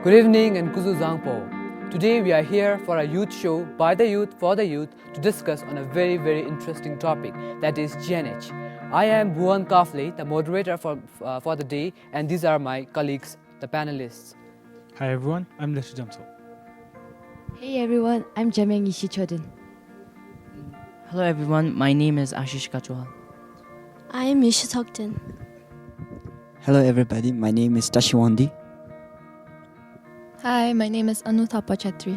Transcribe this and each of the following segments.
Good evening and Kuzu Zangpo. Today we are here for a youth show by the youth for the youth to discuss on a very interesting topic, that is GNH. I am Bhuvan Kafle, the moderator for the day, and these are my colleagues, the panelists. Hi everyone, I'm Nazhoen Talk. Hey everyone, I'm Jameng Chodin. Hello everyone, my name is Ashish Kachwal. I am Misha Thokten. Hello everybody, my name is Tashiwandi. Hi, my name is Anu Thapa Chatri.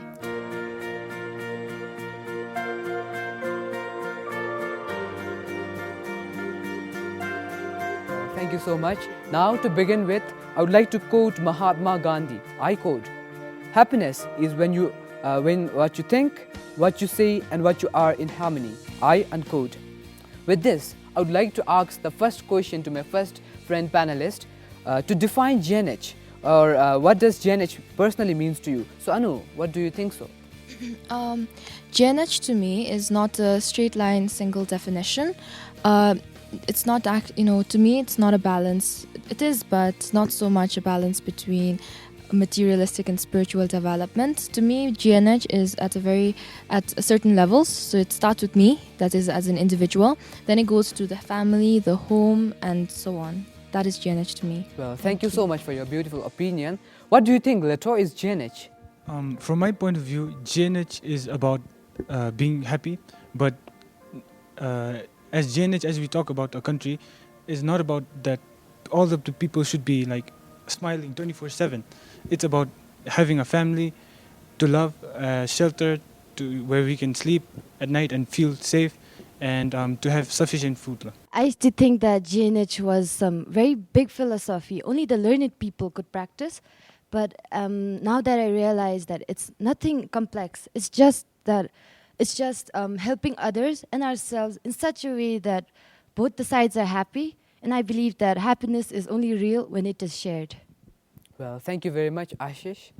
Thank you so much. Now to begin with, I would like to quote Mahatma Gandhi. I quote, "Happiness is when what you think, what you say and what you are in harmony." I unquote. With this, I would like to ask the first question to my first friend panelist to define GNH, or what does GNH personally means to you? So Anu, what do you think so? GNH to me is not a straight line single definition. It's not, to me it's not a balance. It is, but not so much a balance between materialistic and spiritual development. To me, GNH is at certain levels. So it starts with me, that is as an individual. Then it goes to the family, the home, and so on. That is GNH to me. Well, thank you so much for your beautiful opinion. What do you think, Leto, is GNH? From my point of view, GNH is about being happy, but as GNH, as we talk about a country, is not about that all of the people should be like smiling 24/7. It's about having a family, to love, shelter, to where we can sleep at night and feel safe, and to have sufficient food. I used to think that GNH was some very big philosophy, only the learned people could practice. But now that I realize that it's nothing complex, it's just helping others and ourselves in such a way that both the sides are happy. And I believe that happiness is only real when it is shared. Well, thank you very much, Ashish.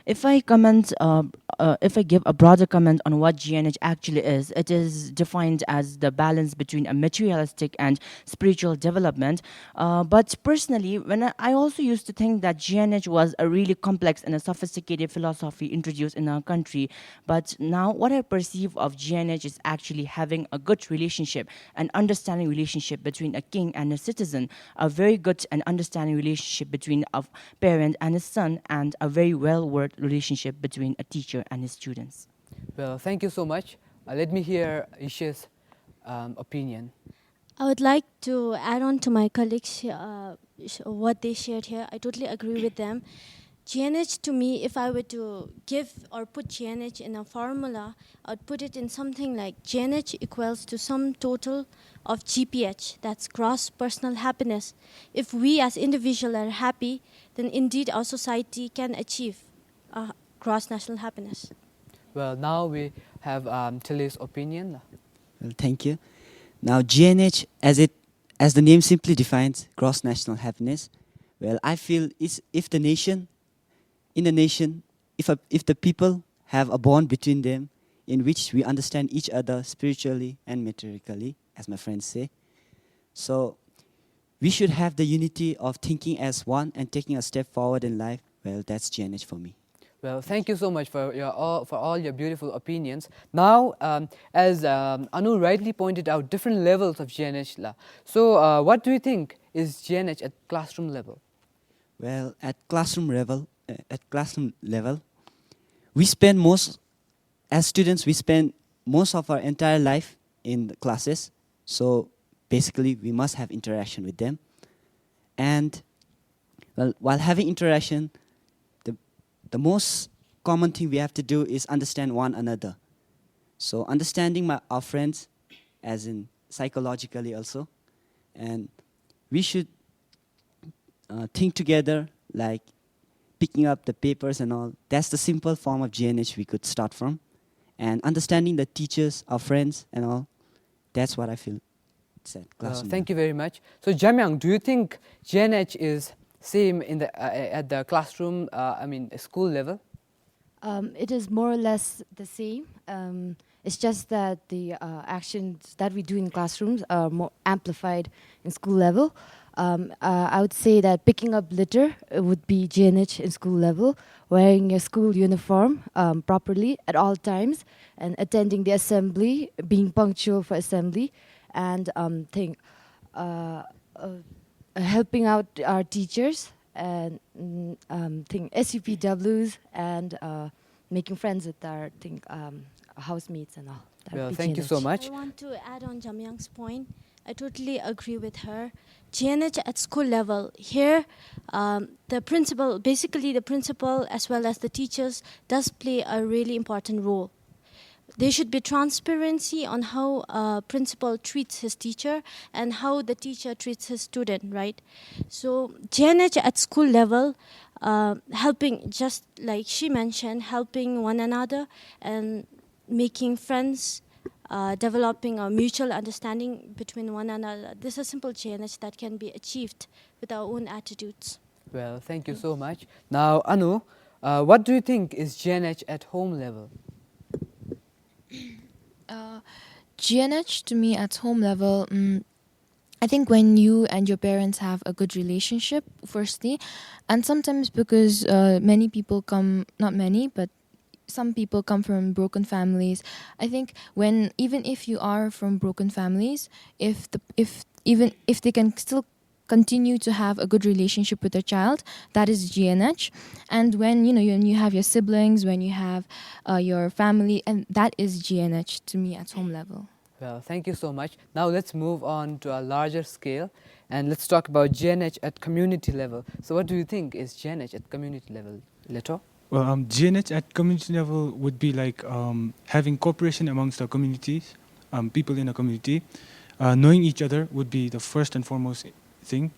If I give a broader comment on what GNH actually is, it is defined as the balance between a materialistic and spiritual development. But personally, I also used to think that GNH was a really complex and a sophisticated philosophy introduced in our country. But now what I perceive of GNH is actually having a good relationship, an understanding relationship between a king and a citizen, a very good and understanding relationship between a parent and his son, and a very well-worded relationship between a teacher and his students. Well, thank you so much. Let me hear Isha's opinion. I would like to add on to my colleagues what they shared here. I totally agree with them. GNH to me, if I were to give or put GNH in a formula, I would put it in something like GNH equals to sum total of GPH, that's gross personal happiness. If we as individuals are happy, then indeed our society can achieve gross national happiness. Well, now we have Tilly's opinion. Well, thank you. Now, GNH, as the name simply defines, gross national happiness. Well, I feel if the people have a bond between them in which we understand each other spiritually and materially, as my friends say. So we should have the unity of thinking as one and taking a step forward in life. Well, that's GNH for me. Well, thank you so much for all your beautiful opinions. Now, as Anu rightly pointed out, different levels of GNH. So, what do you think is GNH at classroom level? Well, at classroom level, we spend as students, we spend most of our entire life in the classes. So basically, we must have interaction with them. And well, while having interaction, the most common thing we have to do is understand one another. So understanding our friends, as in psychologically also, and we should think together, like picking up the papers and all. That's the simple form of GNH we could start from. And understanding the teachers, our friends and all, that's what I feel. Thank you very much. So Jamyang, do you think GNH is same in at the classroom, school level? It is more or less the same. It's just that the actions that we do in classrooms are more amplified in school level. I would say that picking up litter would be GNH in school level, wearing your school uniform properly at all times, and attending the assembly, being punctual for assembly, and helping out our teachers, and SUPWs, and making friends with our housemates and all. That would Well, be thank you so GNH. much. I want to add on Jamyang's point. I totally agree with her. GNH at school level, here the principal, basically the principal as well as the teachers does play a really important role. There should be transparency on how a principal treats his teacher and how the teacher treats his student, right? So GNH at school level, helping, just like she mentioned, helping one another and making friends, developing a mutual understanding between one another. This is a simple GNH that can be achieved with our own attitudes. Well, thank you so much. Now, Anu, what do you think is GNH at home level? GNH to me at home level, I think when you and your parents have a good relationship, firstly, and sometimes because many people come, not many, but some people come from broken families. I think when, even if you are from broken families, even if they can still continue to have a good relationship with their child, that is GNH. And when when you have your siblings, when you have your family, and that is GNH to me at home level. Well, thank you so much. Now let's move on to a larger scale and let's talk about GNH at community level. So what do you think is GNH at community level, Leto? Well, GNH at community level would be like having cooperation amongst the communities, people in a community. Knowing each other would be the first and foremost thing,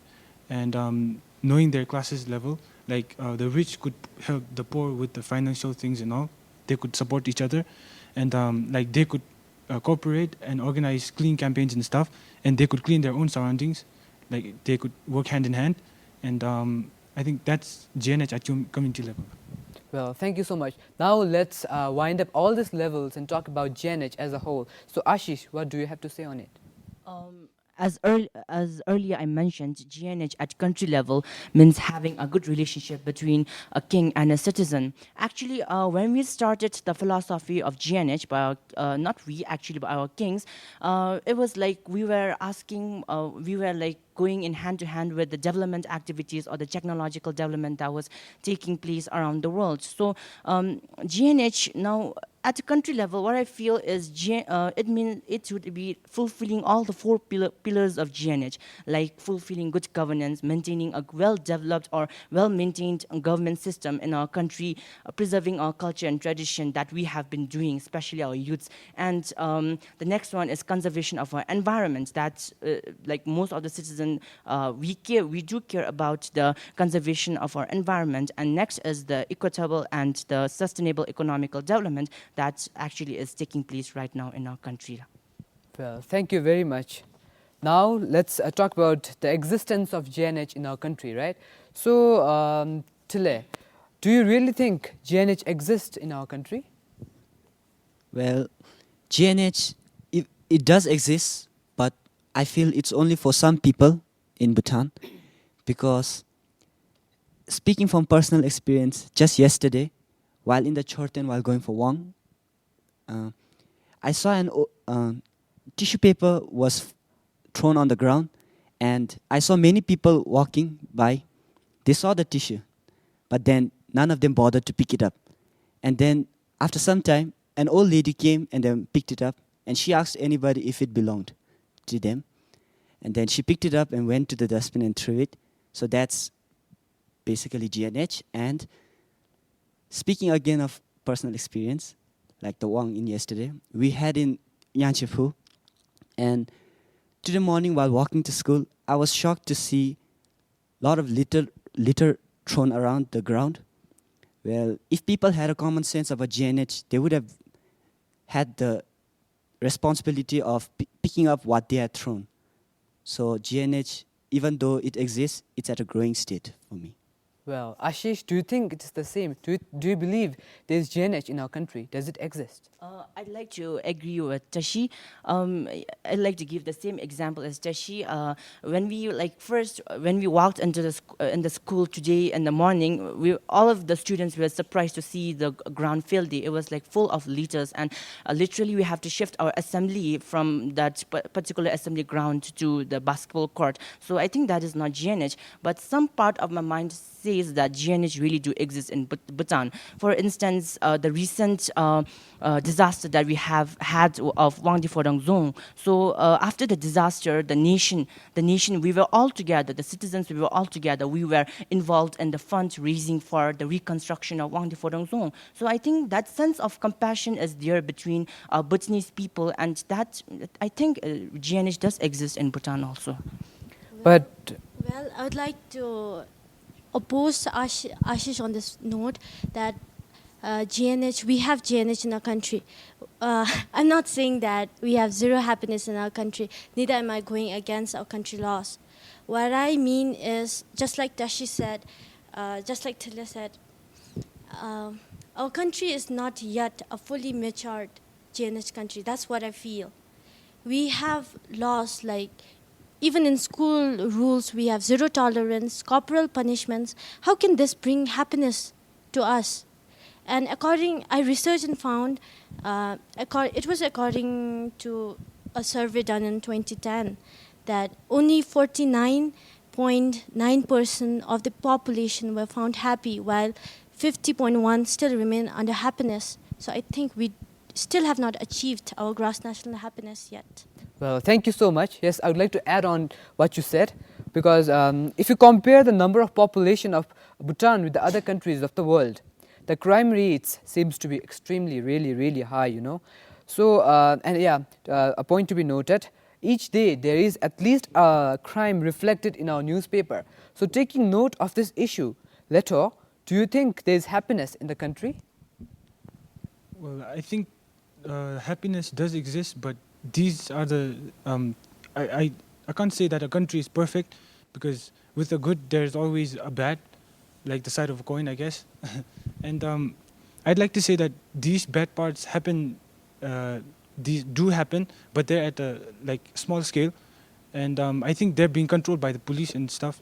and knowing their classes level. Like the rich could help the poor with the financial things and all. They could support each other, and like they could cooperate and organize clean campaigns and stuff, and they could clean their own surroundings. Like they could work hand in hand, and I think that's GNH at community level. Well, thank you so much. Now let's wind up all these levels and talk about GNH as a whole. So Ashish, what do you have to say on it? As earlier I mentioned, GNH at country level means having a good relationship between a king and a citizen. Actually, when we started the philosophy of GNH, by not we actually, but our kings, it was like we were going in hand to hand with the development activities or the technological development that was taking place around the world. So GNH now, at the country level, what I feel is it would be fulfilling all the four pillars of GNH, like fulfilling good governance, maintaining a well-developed or well-maintained government system in our country, preserving our culture and tradition that we have been doing, especially our youths. And the next one is conservation of our environment. That's like most of the citizens, we do care about the conservation of our environment. And next is the equitable and the sustainable economical development that actually is taking place right now in our country. Well, thank you very much. Now let's talk about the existence of GNH in our country, right? So, Tile, do you really think GNH exists in our country? Well, GNH, it does exist, but I feel it's only for some people in Bhutan, because speaking from personal experience, just yesterday, while in the Chorten, while going for Wang, I saw an tissue paper was thrown on the ground, and I saw many people walking by. They saw the tissue, but then none of them bothered to pick it up. And then after some time, an old lady came and then picked it up, and she asked anybody if it belonged to them. And then she picked it up and went to the dustbin and threw it. So that's basically GNH. And speaking again of personal experience, like the Wang in yesterday, we had in Yanchifu, and today morning while walking to school, I was shocked to see a lot of litter thrown around the ground. Well, if people had a common sense about GNH, they would have had the responsibility of picking up what they had thrown. So GNH, even though it exists, it's at a growing state for me. Well, Ashish, do you think it is the same? Do you believe there is GNH in our country? Does it exist? I'd like to agree with Tashi. I'd like to give the same example as Tashi. When we walked into in the school today in the morning, all of the students were surprised to see the ground filthy. It was like full of litters, and literally we have to shift our assembly from that particular assembly ground to the basketball court. So I think that is not GNH, but some part of my mind says that GNH really do exist in Bhutan. For instance, the recent disaster that we have had of Wangdi Fodong Zone. So after the disaster, the nation, we were all together, the citizens, we were all together. We were involved in the fundraising for the reconstruction of Wangdi Fodong Zone. So I think that sense of compassion is there between Bhutanese people, and that I think GNH does exist in Bhutan also. But Well, I would like to oppose Ashish on this note that GNH, we have GNH in our country. I'm not saying that we have zero happiness in our country, neither am I going against our country laws. What I mean is, just like Tashi said, just like Tilla said, our country is not yet a fully matured GNH country. That's what I feel. We have laws like, even in school rules, we have zero tolerance, corporal punishments. How can this bring happiness to us? And I researched and found, it was according to a survey done in 2010, that only 49.9% of the population were found happy, while 50.1% still remain under happiness. So I think we still have not achieved our gross national happiness yet. well, thank you so much. Yes, I would like to add on what you said, because if you compare the number of population of Bhutan with the other countries of the world, the crime rates seems to be extremely, really high. So, a point to be noted, each day there is at least a crime reflected in our newspaper. So taking note of this issue, Leto, do you think there is happiness in the country? Well, I think happiness does exist, but these are the I can't say that a country is perfect, because with a good there's always a bad, like the side of a coin, I guess. And I'd like to say that these bad parts happen, these do happen, but they're at a small scale, and I think they're being controlled by the police and stuff,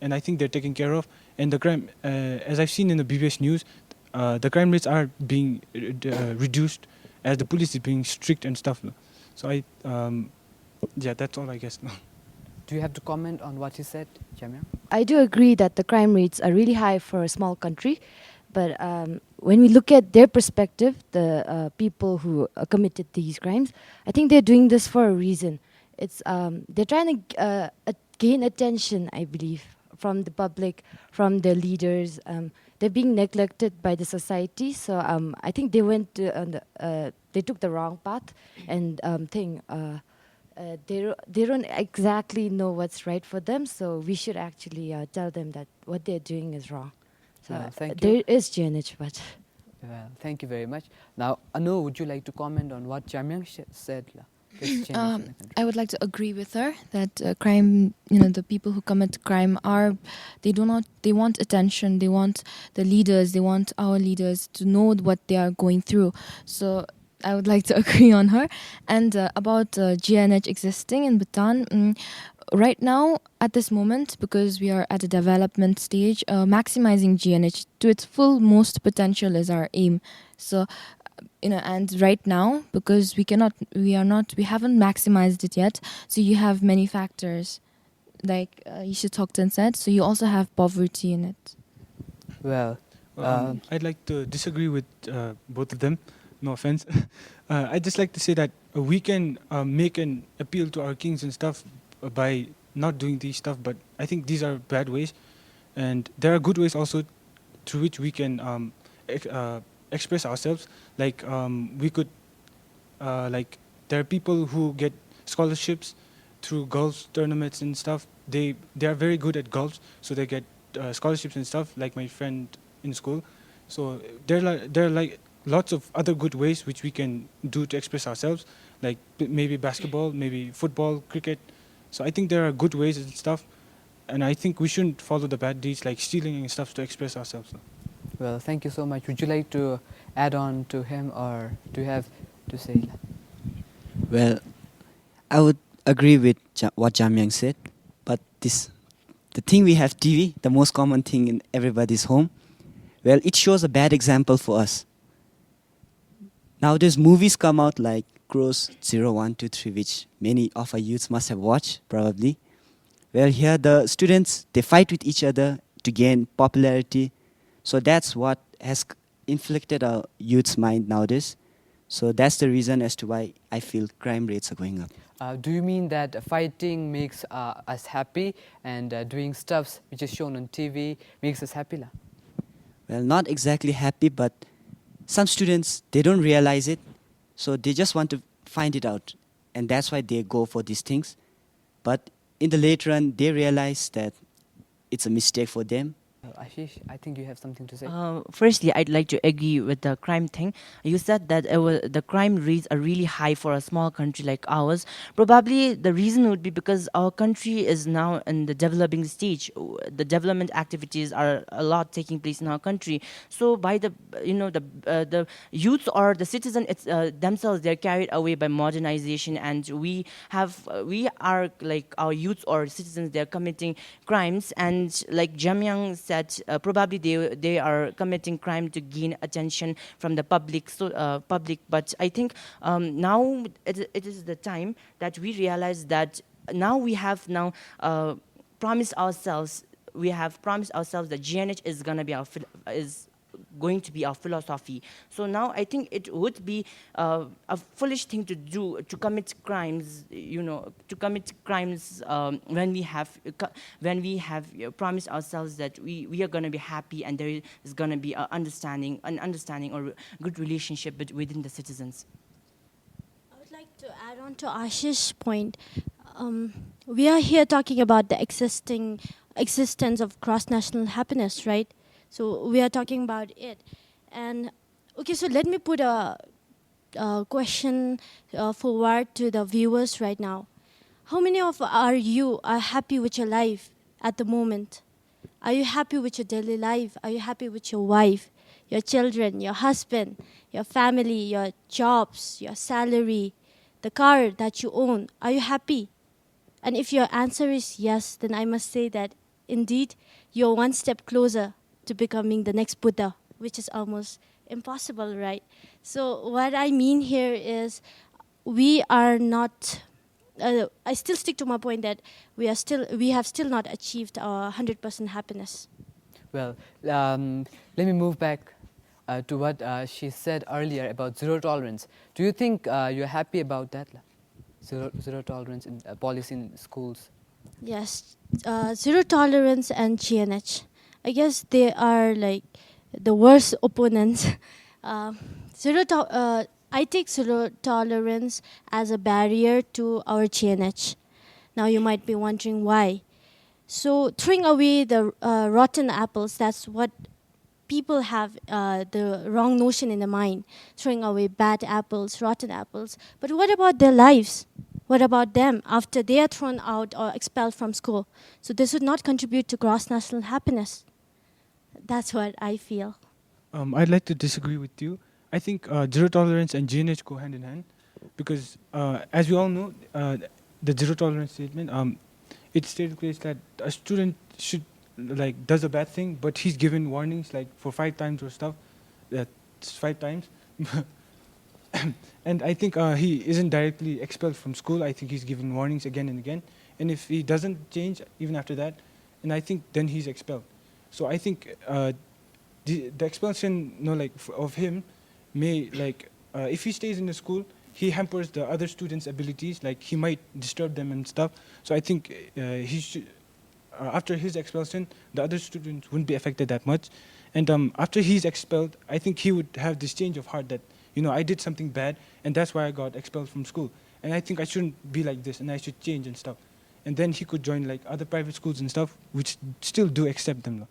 and I think they're taken care of. And the crime, as I've seen in the BBS news, the crime rates are being reduced as the police is being strict and stuff. So that's all I guess. Do you have to comment on what he said, Jamia? I do agree that the crime rates are really high for a small country, but when we look at their perspective, the people who committed these crimes, I think they're doing this for a reason. It's they're trying to gain attention, I believe, from the public, from their leaders. They're being neglected by the society, so I think they went to they took the wrong path, and they don't exactly know what's right for them. So we should actually tell them that what they're doing is wrong. So Thank you. there is GNH, but Well, thank you very much. Now, Anu, would you like to comment on what Jamyang said? There's changes in the country. I would like to agree with her that crime, the people who commit crime they want attention, they want the leaders, they want our leaders to know what they are going through. So I would like to agree on her. And about GNH existing in Bhutan, right now, at this moment, because we are at a development stage, maximizing GNH to its full most potential is our aim. So, and right now, because we haven't maximized it yet. So you have many factors, like Yisha Tokten said. So you also have poverty in it. Well, I'd like to disagree with both of them. No offense. I'd just like to say that we can make an appeal to our kings and stuff by not doing these stuff, but I think these are bad ways, and there are good ways also through which we can express ourselves. Like we could, there are people who get scholarships through golf tournaments and stuff. They are very good at golf, so they get scholarships and stuff. Like my friend in school. So there are lots of other good ways which we can do to express ourselves, like maybe basketball, maybe football, cricket. So I think there are good ways and stuff, and I think we shouldn't follow the bad deeds like stealing and stuff to express ourselves. Well, thank you so much. Would you like to add on to him, or do you have to say? Well, I would agree with what Jamyang said, but the thing we have TV, the most common thing in everybody's home, well, it shows a bad example for us. Nowadays, movies come out like Crows 0, 1, 2, 3, which many of our youths must have watched, probably. Well, here the students, they fight with each other to gain popularity. So that's what has inflicted our youth's mind nowadays. So that's the reason as to why I feel crime rates are going up. Do you mean that fighting makes us happy, and doing stuffs which is shown on TV makes us happy? Well, not exactly happy, but some students, they don't realize it. So they just want to find it out. And that's why they go for these things. But in the later run, they realize that it's a mistake for them. Ashish, I think you have something to say. Firstly, I'd like to agree with the crime thing. You said that the crime rates are really high for a small country like ours. Probably the reason would be because our country is now in the developing stage. The development activities are a lot taking place in our country. So by the youth or the citizen themselves, they're carried away by modernization, and we are like our youth or citizens, they're committing crimes, and like Jamyang said, probably they are committing crime to gain attention from the public. But I think now it is the time that we realize that now we have promised ourselves. We have promised ourselves that GNH is going to be our philosophy. So now I think it would be a foolish thing to do, to commit crimes, when we have promised ourselves that we are going to be happy, and there is going to be an understanding or good relationship within the citizens. I would like to add on to Ashish's point. We are here talking about the existence of cross-national happiness, right? So we are talking about it. And okay, so let me put a question forward to the viewers right now. How many of you are happy with your life at the moment? Are you happy with your daily life? Are you happy with your wife, your children, your husband, your family, your jobs, your salary, the car that you own? Are you happy? And if your answer is yes, then I must say that indeed you're one step closer to becoming the next Buddha, which is almost impossible, right? So what I mean here is we are not, I still stick to my point that we have still not achieved our 100% happiness. Well, let me move back to what she said earlier about zero tolerance. Do you think you're happy about that? Zero tolerance in policy in schools? Yes, zero tolerance and GNH. I guess they are like the worst opponents. I take zero tolerance as a barrier to our GNH. Now you might be wondering why. So throwing away the rotten apples, that's what people have the wrong notion in the mind, throwing away bad apples, rotten apples. But what about their lives? What about them after they are thrown out or expelled from school? So this would not contribute to cross-national happiness. That's what I feel. I'd like to disagree with you. I think zero tolerance and GNH go hand in hand, because as we all know, the zero tolerance statement, it states that a student should does a bad thing, but he's given warnings for 5 times or stuff. That's 5 times. And I think he isn't directly expelled from school. I think he's given warnings again and again. And if he doesn't change even after that, and I think then he's expelled. So I think the expulsion, of him may if he stays in the school, he hampers the other students' abilities. He might disturb them and stuff. So I think he should. After his expulsion, the other students wouldn't be affected that much. And after he's expelled, I think he would have this change of heart that, I did something bad, and that's why I got expelled from school. And I think I shouldn't be like this, and I should change and stuff. And then he could join other private schools and stuff, which still do accept them.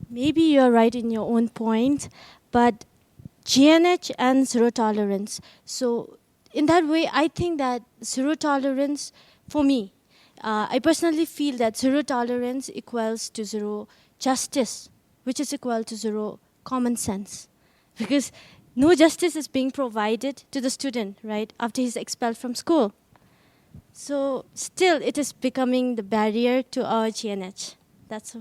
Maybe you're right in your own point, but GNH and zero tolerance. So in that way, I think that zero tolerance, for me, I personally feel that zero tolerance equals to zero justice, which is equal to zero common sense. Because no justice is being provided to the student, right, after he's expelled from school. So still, it is becoming the barrier to our GNH. That's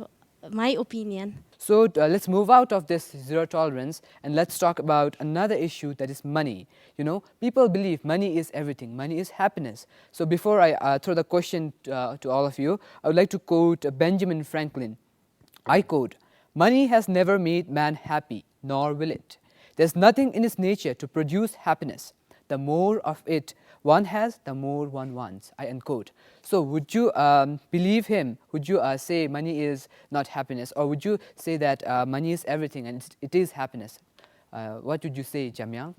my opinion. So let's move out of this zero tolerance and let's talk about another issue, that is money. You know, people believe money is everything, money is happiness. So before I throw the question to all of you, I would like to quote Benjamin Franklin. I quote, "Money has never made man happy, nor will it. There's nothing in its nature to produce happiness. The more of it one has, the more one wants." I unquote. So would you believe him? Would you say money is not happiness? Or would you say that money is everything and it is happiness? What would you say, Jamyang?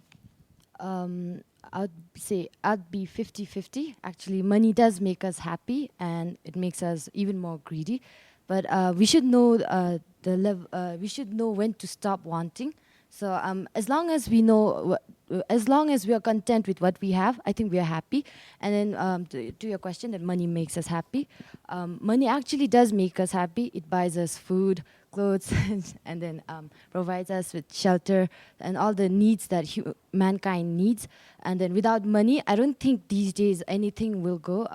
I'd say I'd be 50-50. Actually, money does make us happy and it makes us even more greedy. But we should know we should know when to stop wanting. So as long as we know, as long as we are content with what we have, I think we are happy. And then to your question, that money makes us happy. Money actually does make us happy. It buys us food, clothes, and then provides us with shelter and all the needs that mankind needs. And then without money, I don't think these days anything will go.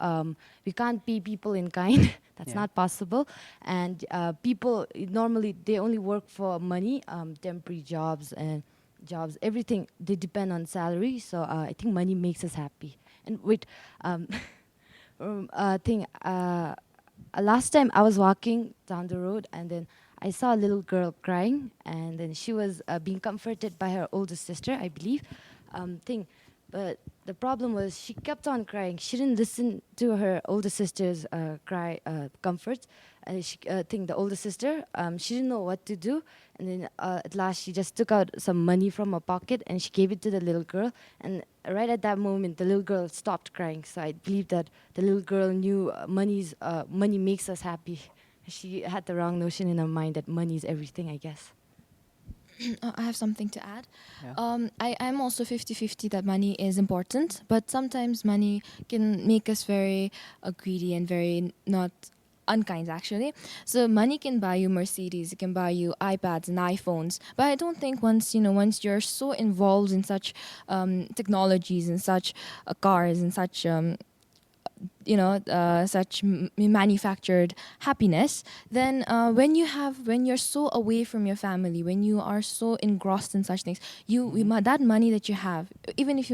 We can't pay people in kind. That's not possible. And people, normally, they only work for money, temporary jobs and everything. They depend on salary. So I think money makes us happy. And wait, last time I was walking down the road and then I saw a little girl crying, and then she was being comforted by her older sister, I believe. But the problem was she kept on crying. She didn't listen to her older sister's comfort. The older sister, she didn't know what to do. And then at last she just took out some money from her pocket and she gave it to the little girl. And right at that moment, the little girl stopped crying. So I believe that the little girl knew money makes us happy. She had the wrong notion in her mind that money is everything, I guess. I have something to add. Yeah. I'm also 50-50 that money is important, but sometimes money can make us very greedy and very not unkind, actually. So money can buy you Mercedes, it can buy you iPads and iPhones, but I don't think once you're so involved in such technologies and such cars and such such manufactured happiness, then when you're so away from your family, when you are so engrossed in such things, that money that you have, even if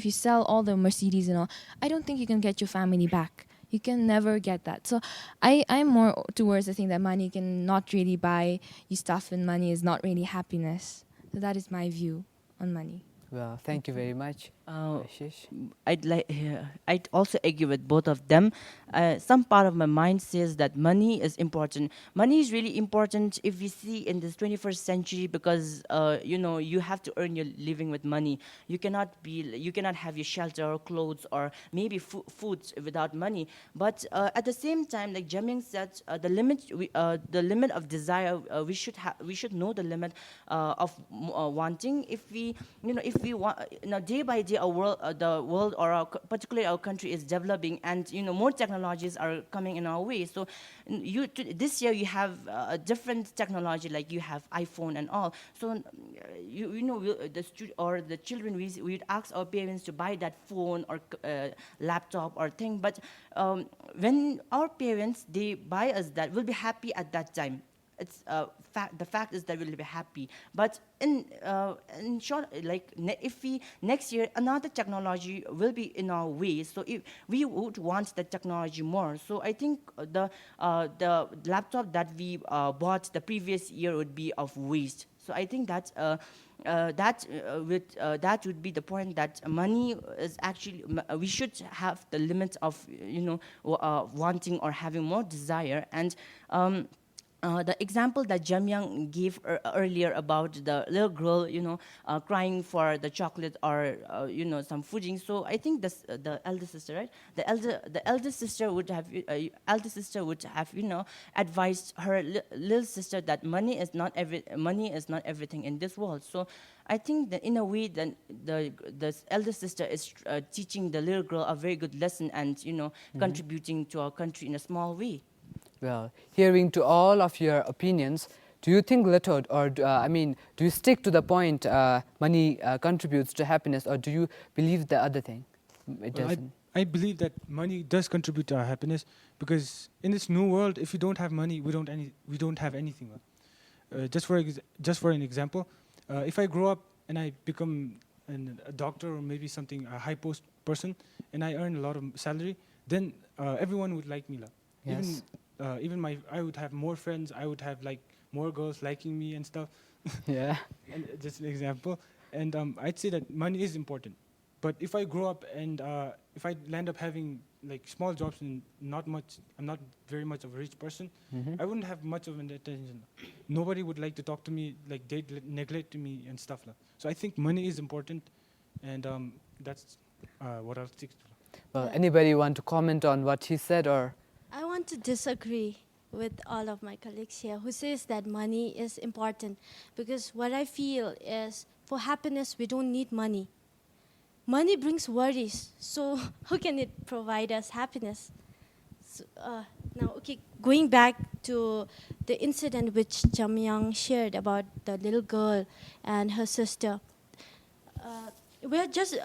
you sell all the Mercedes and all, I don't think you can get your family back. You can never get that. So I'm more towards the thing that money can not really buy you stuff, and money is not really happiness. So that is my view on money. Well, thank you very much, Ashish. I'd also agree with both of them. Some part of my mind says that money is important. Money is really important if we see in this 21st century, because you have to earn your living with money. You cannot have your shelter or clothes or maybe food without money. But at the same time, like Jaming said, the limit of desire, we should know the limit of wanting. If we want, day by day, the world or particularly our country is developing, and more technologies are coming in our way. So this year you have a different technology, like you have iPhone and all. So the children, we would ask our parents to buy that phone or laptop or thing. But when our parents, they buy us that, we'll be happy at that time. It's the fact is that we'll be happy. But in short, if we next year another technology will be in our way, so if we would want the technology more. So I think the laptop that we bought the previous year would be of waste. So I think that would be the point, that money is actually, we should have the limit of wanting or having more desire. And the example that Jamyang gave earlier about the little girl, crying for the chocolate or some fooding. So I think this, the elder sister, right? The elder sister would have advised her little sister that money is not everything in this world. So I think that in a way, then the elder sister is teaching the little girl a very good lesson and contributing to our country in a small way. Well, hearing to all of your opinions, do you think little, or do you stick to the point money contributes to happiness, or do you believe the other thing? It Well, doesn't. I believe that money does contribute to our happiness, because in this new world, if you don't have money, we don't have anything. Just for an example, if I grow up and I become a doctor or maybe a high post person, and I earn a lot of salary, then everyone would like me. Yes. Even I would have more friends. I would have like more girls liking me and stuff. Yeah. And just an example. And I'd say that money is important. But if I grow up and if I land up having like small jobs and I'm not very much of a rich person, I wouldn't have much of an attention. Nobody would like to talk to me, like they'd neglect me and stuff. So I think money is important, and that's what I'll stick to. Well, anybody want to comment on what he said, or? I want to disagree with all of my colleagues here who says that money is important, because what I feel is for happiness we don't need money. Money brings worries, so how can it provide us happiness? So, now, okay, going back to the incident which Jamyang shared about the little girl and her sister. We're just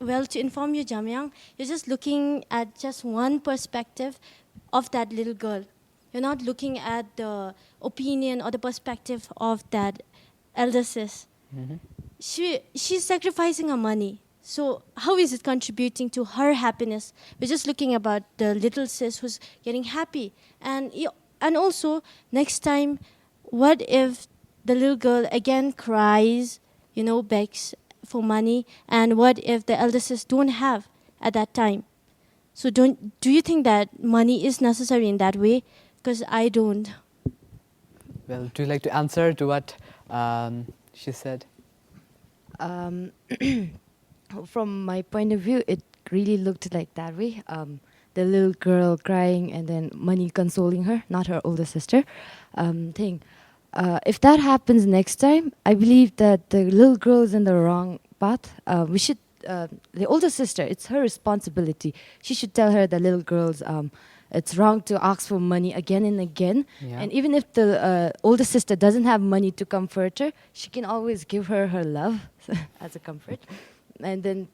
well, to inform you, Jamyang, you're just looking at just one perspective of that little girl. You're not looking at the opinion or the perspective of that elder sis. She's sacrificing her money. So how is it contributing to her happiness? We're just looking about the little sis who's getting happy. And also, next time, what if the little girl again cries, begs for money, and what if the elder sis don't have at that time? So do you think that money is necessary in that way? Because I don't. Well, do you like to answer to what she said? From my point of view, it really looked like that way. The little girl crying and then money consoling her, not her older sister. Thing. If that happens next time, I believe that the little girl is in the wrong path. We should, the older sister, it's her responsibility. She should tell her, the little girls, it's wrong to ask for money again and again. Yeah. And even if the older sister doesn't have money to comfort her, she can always give her her love as a comfort. And then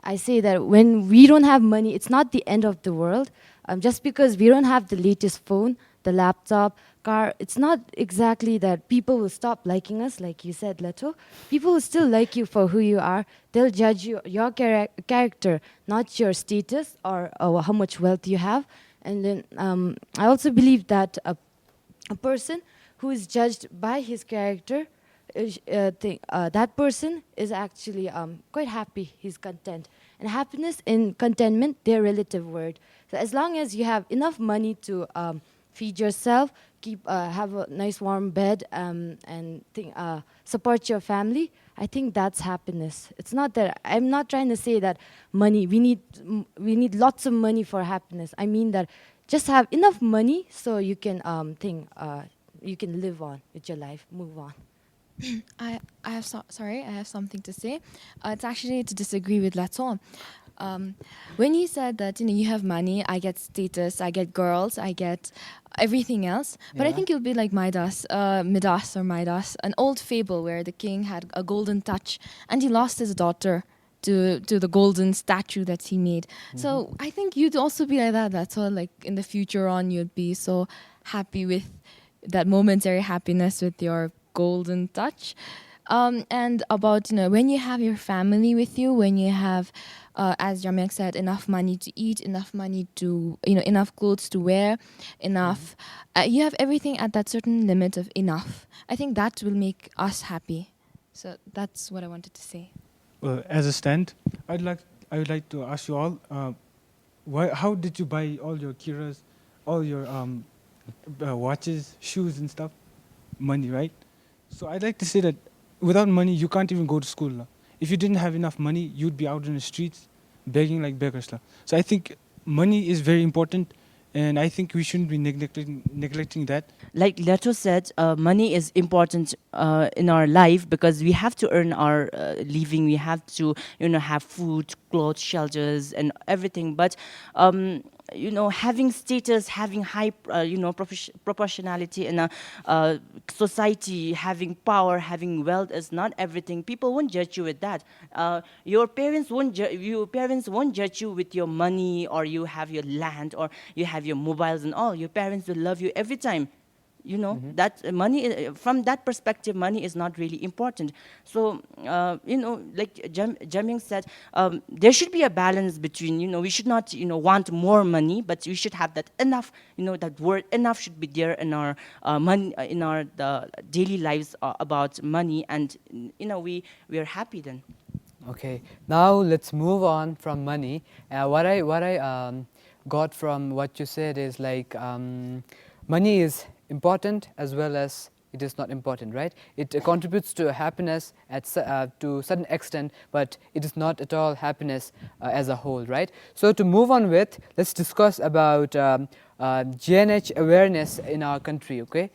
I say that when we don't have money, it's not the end of the world. Just because we don't have the latest phone, the laptop, car, it's not exactly that people will stop liking us, like you said, Leto. People will still like you for who you are. They'll judge your character, not your status or how much wealth you have. And then I also believe that a person who is judged by his character, that person is actually quite happy, he's content. And happiness and contentment, they're relative word. So as long as you have enough money to feed yourself, have a nice warm bed, and support your family, I think that's happiness. It's not that, I'm not trying to say that money, we need lots of money for happiness. I mean that just have enough money so you can you can live on with your life, move on. I have something to say. It's actually to disagree with Laton. When he said that you have money, I get status, I get girls, I get everything else. But I Yeah. think it'll be like Midas, an old fable where the king had a golden touch and he lost his daughter to the golden statue that he made. So I think you'd also be like that. That's all. Like in the future on, you'd be so happy with that momentary happiness with your golden touch. And about when you have your family with you, when you have as Jamek said, enough money to eat, enough money to enough clothes to wear, enough you have everything at that certain limit of enough. I think that will make us happy. So that's what I wanted to say. As a stand, I would like to ask you all, how did you buy all your Kiras, all your watches, shoes, and stuff. Money, right? So I'd like to say that without money, you can't even go to school. La. If you didn't have enough money, you'd be out in the streets begging like beggars. La. So I think money is very important, and I think we shouldn't be neglecting that. Like Leto said, money is important in our life because we have to earn our living. We have to, have food, clothes, shelters, and everything. But having status, having high, proportionality in a society, having power, having wealth is not everything. People won't judge you with that. Your parents won't judge you with your money, or you have your land, or you have your mobiles and all. Your parents will love you every time. That money, from that perspective, money is not really important. So like Jaming said, there should be a balance between, we should not want more money, but we should have that enough, that word enough should be there in our money, in our the daily lives about money, and we are happy then. Okay, now let's move on from money. What I got from what you said is like money is important as well as it is not important, right? It contributes to happiness to a certain extent, but it is not at all happiness as a whole, right? So to move on with, let's discuss about GNH awareness in our country, okay?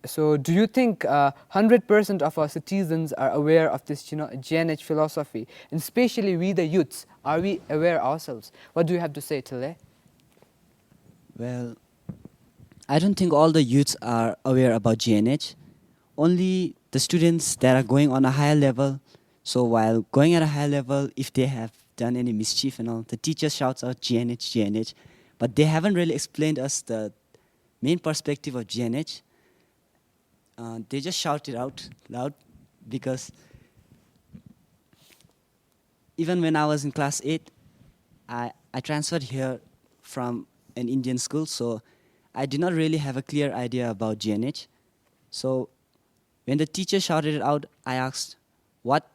So do you think 100% of our citizens are aware of this GNH philosophy? And especially we the youths, are we aware ourselves? What do you have to say, Tile? Well, I don't think all the youths are aware about GNH. Only the students that are going on a higher level. So while going at a higher level, if they have done any mischief and all, the teacher shouts out GNH, GNH. But they haven't really explained us the main perspective of GNH. They just shout it out loud because even when I was in class 8, I transferred here from an Indian school, so I did not really have a clear idea about GNH. So when the teacher shouted it out, I asked, what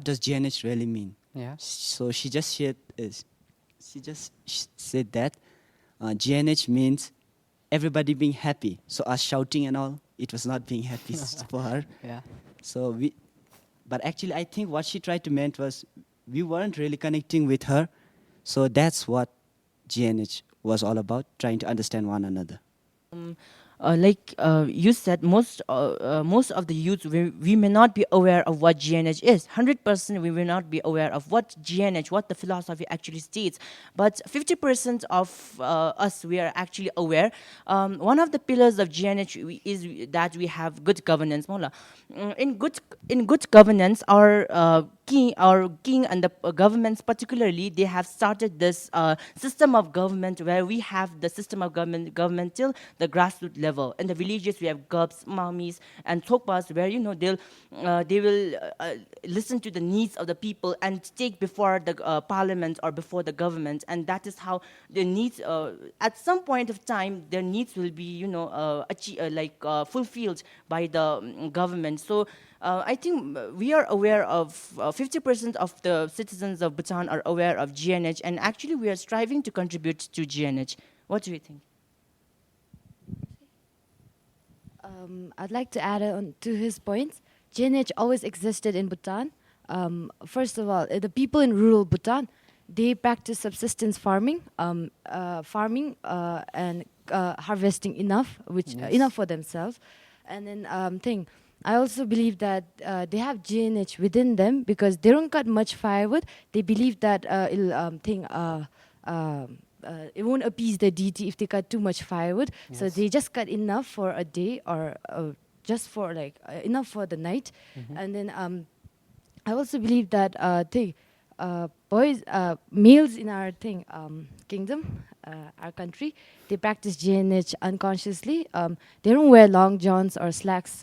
does GNH really mean? Yeah. So she just said that GNH means everybody being happy. So us shouting and all, it was not being happy for her. Yeah. So but actually I think what she tried to meant was we weren't really connecting with her. So that's what GNH was all about, trying to understand one another. Like you said, most of the youth, we may not be aware of what GNH is. 100% we will not be aware of what GNH, what the philosophy actually states. But 50% of us, we are actually aware. One of the pillars of GNH is that we have good governance. Mola. In good governance, our king and the governments particularly, they have started this system of government where we have the system of government till the grassroots level. In the villages, we have gubs, mamis, and thokpas where they will listen to the needs of the people and take before the parliament or before the government, and that is how the needs at some point of time their needs will be fulfilled by the government. So I think we are aware of 50% of the citizens of Bhutan are aware of GNH, and actually we are striving to contribute to GNH. What do you think? I'd like to add on to his points. GNH always existed in Bhutan. First of all, the people in rural Bhutan, they practice subsistence farming, and harvesting enough, enough for themselves. And then I also believe that they have GNH within them because they don't cut much firewood. They believe that it won't appease the deity if they cut too much firewood. Yes. So they just cut enough for a day or just for enough for the night. And then I also believe that males in our kingdom, our country, they practice GNH unconsciously. They don't wear long johns or slacks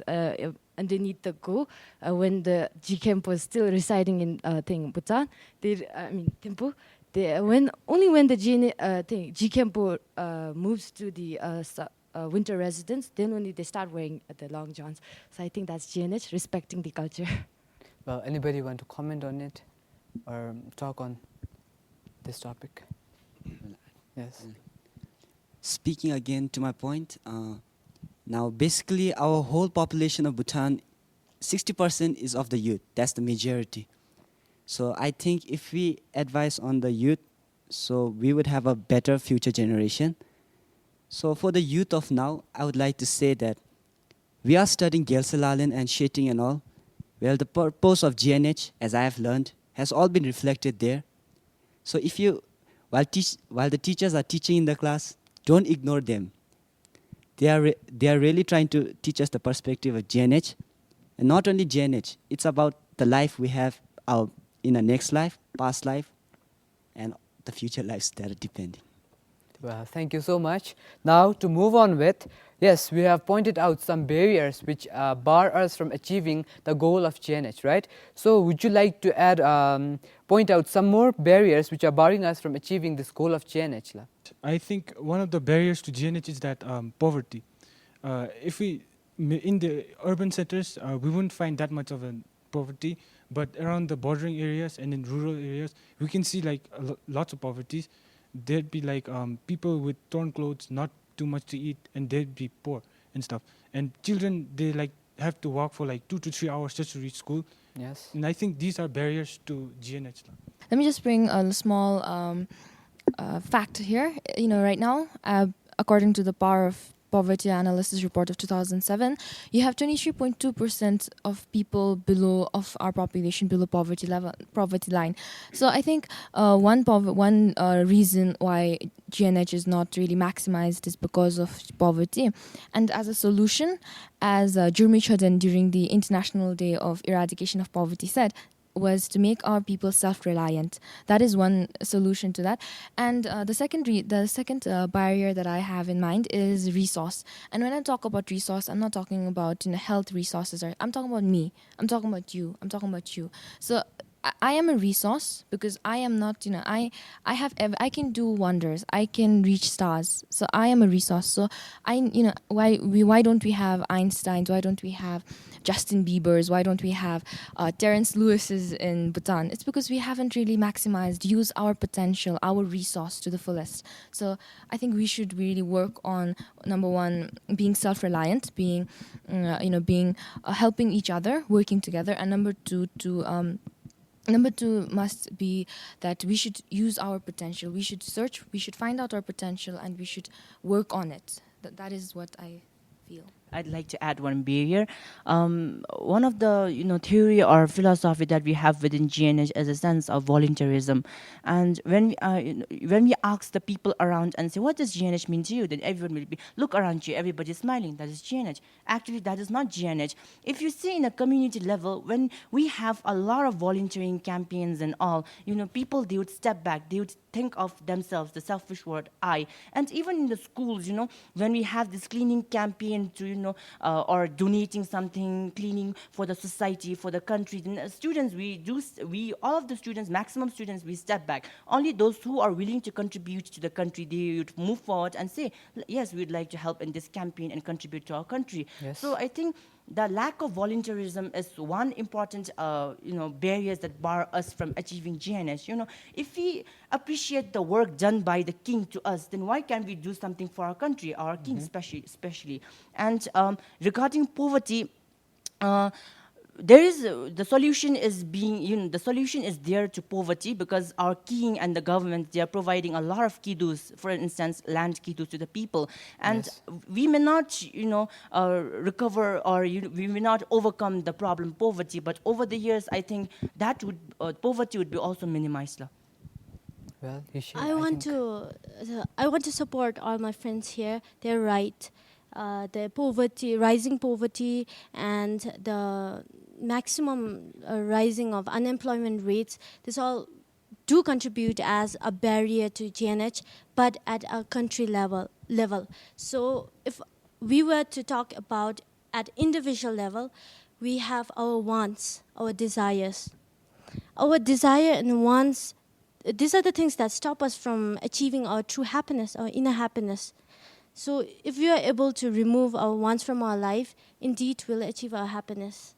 underneath the go when the G Kempo is still residing in Bhutan. Thimphu. Only when the G Kempo moves to the winter residence, then only they start wearing the long johns. So I think that's GNH, respecting the culture. Well, anybody want to comment on it or talk on this topic? Yes. speaking again to my point, now basically our whole population of Bhutan, 60% is of the youth. That's the majority. So I think if we advise on the youth, so we would have a better future generation. So for the youth of now, I would like to say that we are studying Gelsalalen and Sheting and all. Well, the purpose of GNH, as I have learned, has all been reflected there. So if you, while the teachers are teaching in the class, don't ignore them. They are really trying to teach us the perspective of GNH. And not only GNH, it's about the life we have in our next life, past life, and the future lives that are depending. Well, thank you so much. Now to move on with, yes, we have pointed out some barriers which bar us from achieving the goal of GNH, right? So would you like to add, point out some more barriers which are barring us from achieving this goal of GNH? I think one of the barriers to GNH is that poverty. If we in the urban centers, we wouldn't find that much of a poverty, but around the bordering areas and in rural areas, we can see like lots of poverty. There'd be like people with torn clothes, not too much to eat, and they'd be poor and stuff. And children, they like have to walk for like 2 to 3 hours just to reach school. Yes. And I think these are barriers to GNH. Let me just bring a small fact here. You know, right now, according to the Power of Poverty Analysis Report of 2007, you have 23.2% of people of our population below poverty line. So I think one reason why GNH is not really maximized is because of poverty. And as a solution, as Jurmi Chodhan during the International Day of Eradication of Poverty said, was to make our people self-reliant. That is one solution to that. And the second barrier that I have in mind is resource. And when I talk about resource, I'm not talking about health resources. I'm talking about me. I'm talking about you. I'm talking about you. So I am a resource because I am not, I can do wonders. I can reach stars. So I am a resource. So why don't we have Einsteins? Why don't we have Justin Biebers? Why don't we have Terence Lewis's in Bhutan? It's because we haven't really used our potential, our resource to the fullest. So I think we should really work on, number one, being self-reliant, helping each other, working together, and number two must be that we should use our potential. We should search, we should find out our potential, and we should work on it. That is what I feel. I'd like to add one barrier. One of the theory or philosophy that we have within GNH is a sense of voluntarism, and when we ask the people around and say, "What does GNH mean to you?" then everyone will be, "Look around you, everybody's smiling. That is GNH." Actually, that is not GNH. If you see in a community level, when we have a lot of volunteering campaigns and all, people, they would step back. They would think of themselves, the selfish word I. And even in the schools, when we have this cleaning campaign to, or donating something, cleaning for the society, for the country, then students, all of the students, maximum students, we step back. Only those who are willing to contribute to the country, they would move forward and say, yes, we'd like to help in this campaign and contribute to our country. Yes. So I think the lack of voluntarism is one important, barriers that bar us from achieving GNH. If we appreciate the work done by the king to us, then why can't we do something for our country, our king especially? And regarding poverty, there is the solution is there to poverty because our king and the government, they are providing a lot of kidus, for instance, land kidus to the people, and we may not recover, or we may not overcome the problem poverty, but over the years I think that would poverty would be also minimized. Well, I want to support all my friends here. They're right. The rising poverty, and the maximum rising of unemployment rates, this all do contribute as a barrier to GNH, but at a country level. So if we were to talk about at individual level, we have our wants, our desires. Our desire and wants, these are the things that stop us from achieving our true happiness, our inner happiness. So if we are able to remove our wants from our life, indeed we'll achieve our happiness.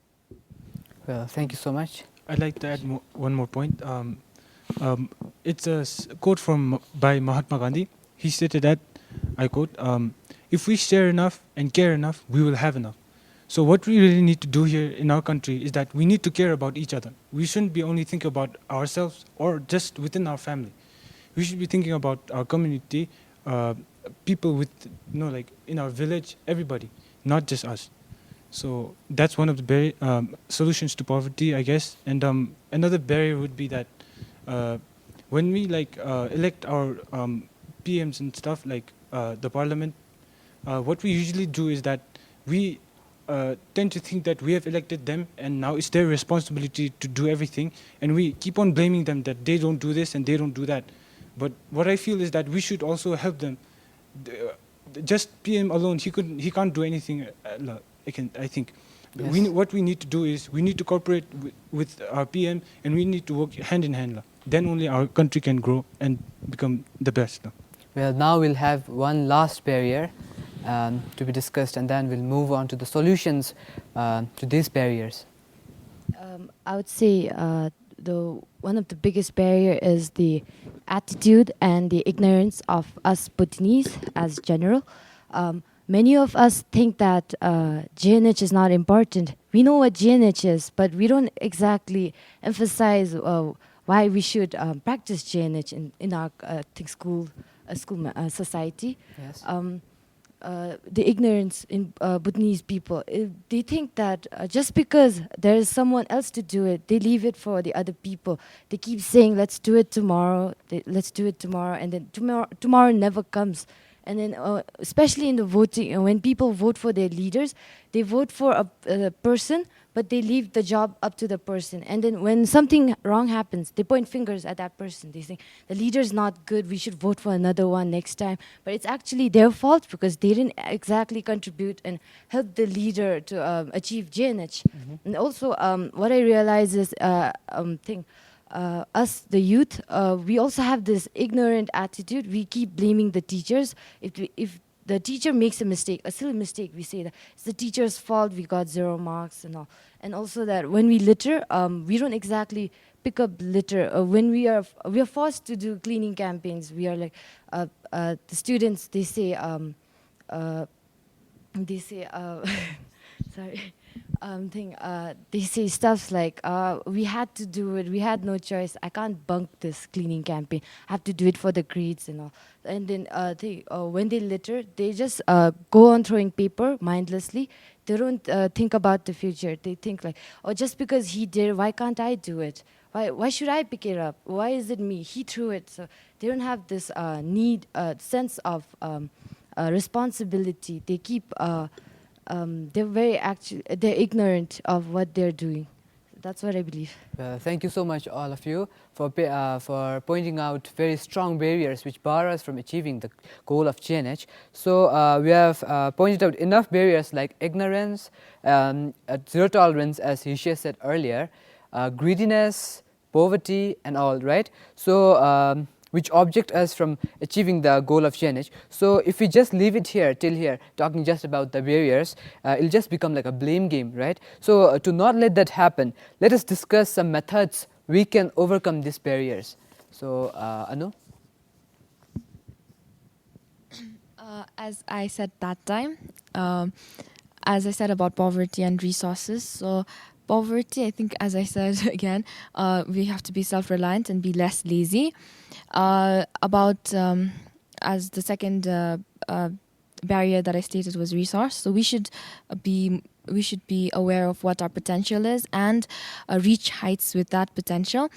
Well, thank you so much. I'd like to add one more point. It's a quote by Mahatma Gandhi. He stated that I quote, if we share enough and care enough, we will have enough. So what we really need to do here in our country is that we need to care about each other. We shouldn't be only thinking about ourselves or just within our family. We should be thinking about our community, uh, people with, like in our village, everybody, not just us. So that's one of the solutions to poverty, I guess. And another barrier would be that when we elect our PMs and stuff, like the parliament, what we usually do is that we tend to think that we have elected them and now it's their responsibility to do everything, and we keep on blaming them that they don't do this and they don't do that. But what I feel is that we should also help them. Just PM alone, he can't do anything. I think. Yes. What we need to do is we need to cooperate with our PM, and we need to work hand in hand. Then only our country can grow and become the best. Well, now we'll have one last barrier to be discussed, and then we'll move on to the solutions to these barriers. I would say the one of the biggest barrier is the attitude and the ignorance of us Bhutanese as general. Many of us think that GNH is not important. We know what GNH is, but we don't exactly emphasize why we should practice GNH in our society. Yes. The ignorance in Bhutanese people. They think that just because there is someone else to do it, they leave it for the other people. They keep saying, let's do it tomorrow, let's do it tomorrow, and then tomorrow never comes. And then especially in the voting, when people vote for their leaders, they vote for a person, but they leave the job up to the person. And then when something wrong happens, they point fingers at that person. They say, the leader's not good, we should vote for another one next time. But it's actually their fault because they didn't exactly contribute and help the leader to achieve GNH. And also, what I realize is, us, the youth, we also have this ignorant attitude. We keep blaming the teachers. If the teacher makes a mistake, a silly mistake, we say that it's the teacher's fault, we got 0 marks and all. And also that when we litter, we don't exactly pick up litter. When we are forced to do cleaning campaigns, we are like, the students, they say, sorry. They say stuff like, we had to do it, we had no choice, I can't bunk this cleaning campaign, I have to do it for the grades and all. And then when they litter, they just go on throwing paper mindlessly. They don't think about the future. They think like, oh, just because he did, why can't I do it? Why should I pick it up? Why is it me? He threw it. So they don't have this sense of responsibility. They keep they're ignorant of what they're doing. That's what I believe. Thank you so much, all of you, for pointing out very strong barriers which bar us from achieving the goal of GNH. So we have pointed out enough barriers like ignorance, zero tolerance, as Hishe said earlier, greediness, poverty, and all, right? So which object us from achieving the goal of GNH. So if we just leave it here, till here, talking just about the barriers, it'll just become like a blame game, right? So to not let that happen, let us discuss some methods we can overcome these barriers. So Anu? As I said that time, as I said about poverty and resources, so poverty, I think, as I said again, we have to be self-reliant and be less lazy. As the second barrier that I stated was resource, so we should be aware of what our potential is and reach heights with that potential.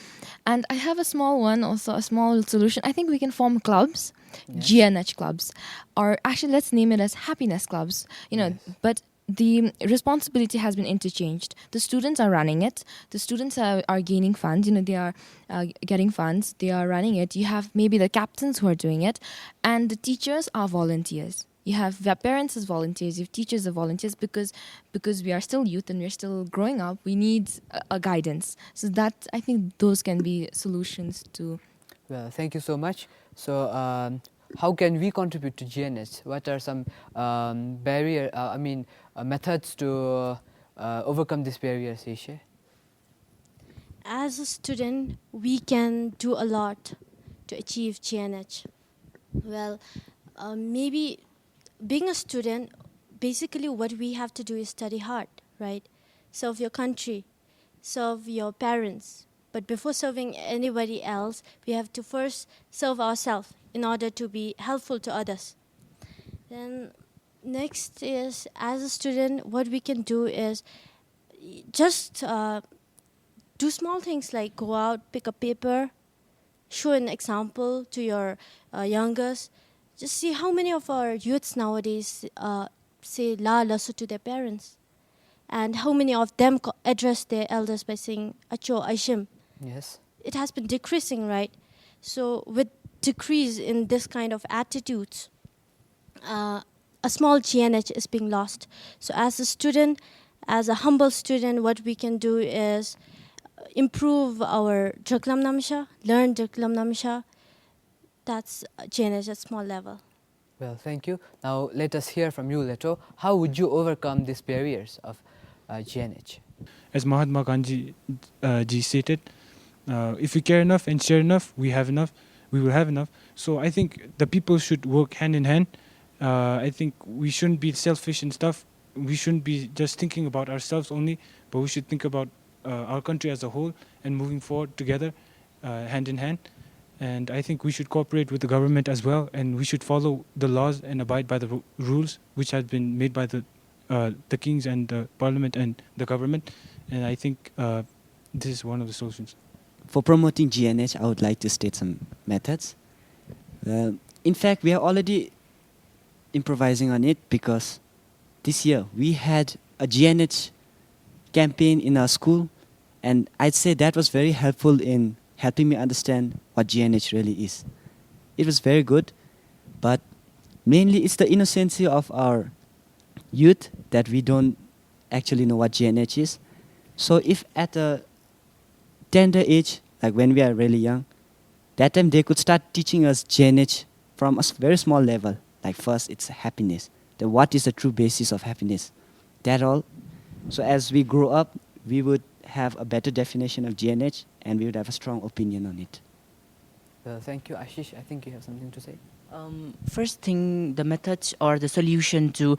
And I have a small one, also a small solution. I think we can form clubs, yes. GNH clubs, or actually let's name it as happiness clubs. Yes. But the responsibility has been interchanged. The students are running it. The students are gaining funds. They are getting funds. They are running it. You have maybe the captains who are doing it, and the teachers are volunteers. You have their parents as volunteers. You have teachers as volunteers because we are still youth and we're still growing up. We need a guidance. So that, I think, those can be solutions to. Well, thank you so much. So how can we contribute to GNH? What are some methods to overcome these barriers, Ishe? As a student, we can do a lot to achieve GNH. Well, maybe being a student, basically what we have to do is study hard, right? Serve your country, serve your parents. But before serving anybody else, we have to first serve ourselves in order to be helpful to others. Then next is, as a student, what we can do is just do small things like go out, pick a paper, show an example to your youngest. Just see how many of our youths nowadays say la lasu to their parents, and how many of them address their elders by saying acho aishim. Yes. It has been decreasing, right? So with decrease in this kind of attitudes, a small GNH is being lost. So as a student, as a humble student, what we can do is improve our Draklam Namsha, learn Draklam Namsha. That's GNH at small level. Well, thank you. Now let us hear from you, Leto. How would you overcome these barriers of GNH? As Mahatma Gandhi ji stated, if we care enough and share enough, we will have enough. So I think the people should work hand in hand. I think we shouldn't be selfish and stuff. We shouldn't be just thinking about ourselves only, but we should think about our country as a whole and moving forward together, hand in hand. And I think we should cooperate with the government as well, and we should follow the laws and abide by the rules which have been made by the kings and the parliament and the government. And I think this is one of the solutions. For promoting GNH, I would like to state some methods. In fact, we are already improvising on it, because this year we had a GNH campaign in our school, and I'd say that was very helpful in helping me understand what GNH really is. It was very good, but mainly it's the innocency of our youth that we don't actually know what GNH is. So if at a tender age, like when we are really young, that time they could start teaching us GNH from a very small level. Like first it's happiness. Then what is the true basis of happiness? That all. So as we grow up, we would have a better definition of GNH, and we would have a strong opinion on it. Well, thank you, Ashish. I think you have something to say. First thing, the methods or the solution to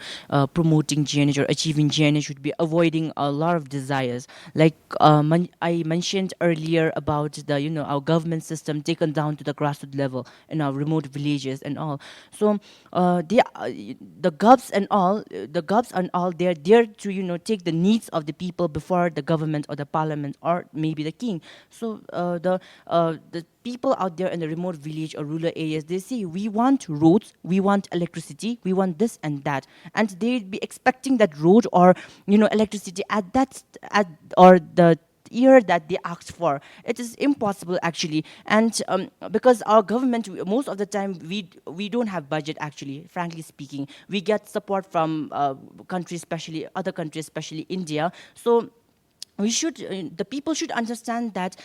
promoting GNH or achieving GNH would be avoiding a lot of desires. Like I mentioned earlier about the our government system taken down to the grassroots level in our remote villages and all. So the govs and all, they're there to take the needs of the people before the government or the parliament or maybe the king. So the people out there in the remote village or rural areas, they say we want roads, we want electricity, we want this and that, and they'd be expecting that road or electricity at the year that they asked for. It is impossible actually, and because our government, most of the time we don't have budget actually. Frankly speaking, we get support from countries, especially other countries, especially India. So the people should understand that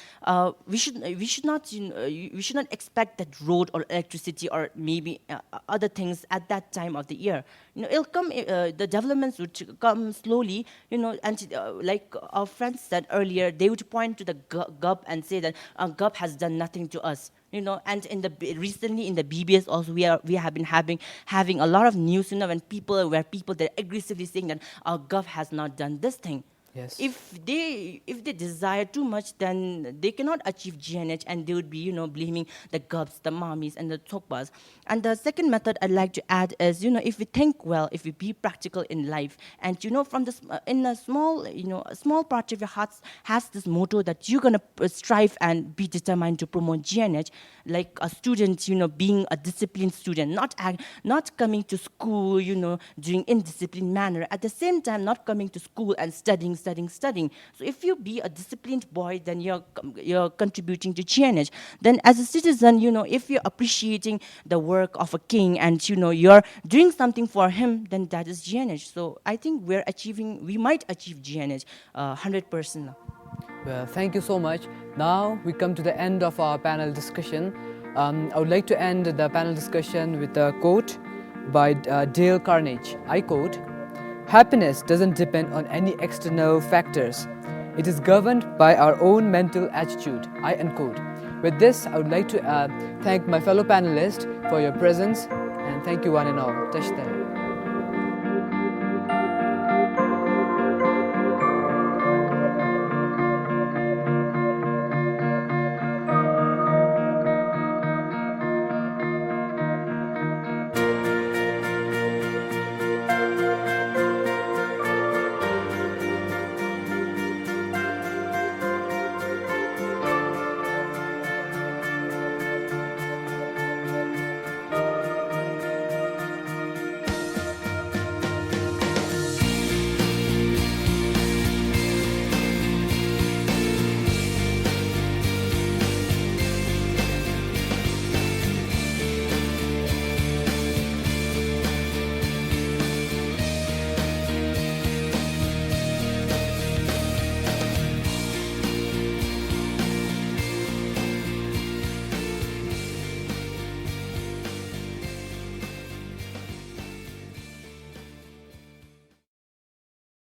we should not expect that road or electricity or maybe other things at that time of the year. It'll come. The developments would come slowly. And like our friends said earlier, they would point to the GUB and say that GUB has done nothing to us. And recently in the BBS also we have been having a lot of news. When people they're aggressively saying that our GUB has not done this thing. Yes. If they desire too much, then they cannot achieve GNH, and they would be blaming the GUBs, the mommies, and the Tokpas. And the second method I'd like to add is if we think well, if we be practical in life, and from this in a small part of your heart has this motto that you're gonna strive and be determined to promote GNH, like a student being a disciplined student, not coming to school doing indisciplined manner, at the same time not coming to school and studying. So if you be a disciplined boy, then you're contributing to GNH. Then as a citizen, if you're appreciating the work of a king and you're doing something for him, then that is GNH. So I think we might achieve GNH 100%. Well, thank you so much. Now we come to the end of our panel discussion. I would like to end the panel discussion with a quote by Dale Carnegie. I quote, "Happiness doesn't depend on any external factors. It is governed by our own mental attitude." I unquote. With this, I would like to thank my fellow panelists for your presence And thank you one and all. Tashtan.